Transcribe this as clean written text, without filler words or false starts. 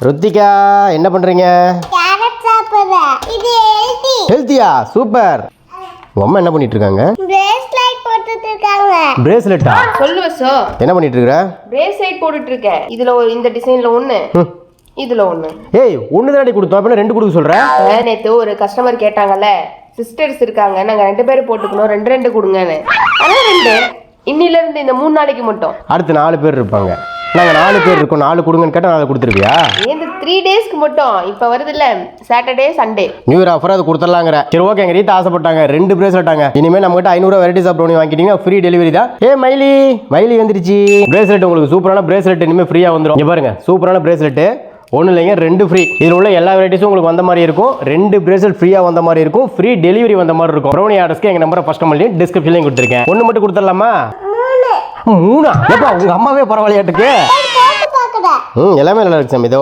ருத்திகா என்ன பண்றீங்க? கேரட் சாப்பிடுறேன். இது ஹெல்தி. ஹெல்த்தியா? சூப்பர். உங்க அம்மா என்ன பண்ணிட்டு இருக்காங்க? பிரேஸ்லெட் போட்டுட்டு இருக்காங்க. பிரேஸ்லெட்டா? சொல்லுவ சோ. என்ன பண்ணிட்டு இருக்கற? பிரேஸ்லெட் போட்டுட்டு இருக்கேன். இதுல இந்த டிசைன்ல ஒண்ணு, இதுல ஒண்ணு. ஏய், ஒண்ணு தானடி கொடுத்தோம், அப்ப ரெண்டு கொடுக்க சொல்ற? நேத்து ஒரு கஸ்டமர் கேட்டாங்கல்ல, சிஸ்டர்ஸ் இருக்காங்க, நாங்க 2 பேரும் போட்டுக்கணும், 2 கொடுங்கன்னு. அதான் 2. இன்னில இருந்து இந்த 3 நாளைக்கு மட்டும். அடுத்து 4 பேர் இருப்பாங்க. நாங்க 4 பேர் இருக்கோம், 4 கொடுங்கன்னு கேட்டா 4 கொடுத்துருவியா? இந்த 3 டேஸ்க்கு மட்டும். இப்ப வருது இல்ல, Saturday Sunday new year offer அது கொடுத்துடலாங்கிற. சரி ஓகே, எங்க ரீதா ஆசைப்பட்டாங்க 2 பிரேஸ்லெட்டாங்க. இனிமே நம்ம கிட்ட 500 வெரைட்டிஸ் ஆஃப் ப்ரௌனி வாங்கிட்டீங்கன்னா ஃப்ரீ டெலிவரி தான். ஏ மைலி வந்துருச்சு. பிரேஸ்லெட் உங்களுக்கு சூப்பரான பிரேஸ்லெட் இனிமே ஃப்ரீயா வந்துடும். இங்க பாருங்க, சூப்பரான பிரேஸ்லெட். ஒன்றும் இல்லைங்க, 2 ஃப்ரீ. இதில் உள்ள எல்லா வெரைட்டிஸும் உங்களுக்கு வந்த மாதிரி இருக்கும். 2 பிரேஸ்லெட் ஃப்ரீயாக வந்த மாதிரி இருக்கும். ஃப்ரீ டெலிவரி வந்த மாதிரி இருக்கும். ப்ரௌனி ஆர்டர்ஸ்க்கு எங்கள் நம்பரை ஃபர்ஸ்ட் கமெண்ட்லையும் டிஸ்கிரிப்ஷன்லையும் கொடுத்துருக்கேன். 1 மட்டும் கொடுத்துடலாமா? 3. எப்பா உங்கள் அம்மாவே பரவாயில்லையாட்டுக்கு. போட்டு பார்க்கறேன். எல்லாமே நல்லா இருக்கு சாமி. இதோ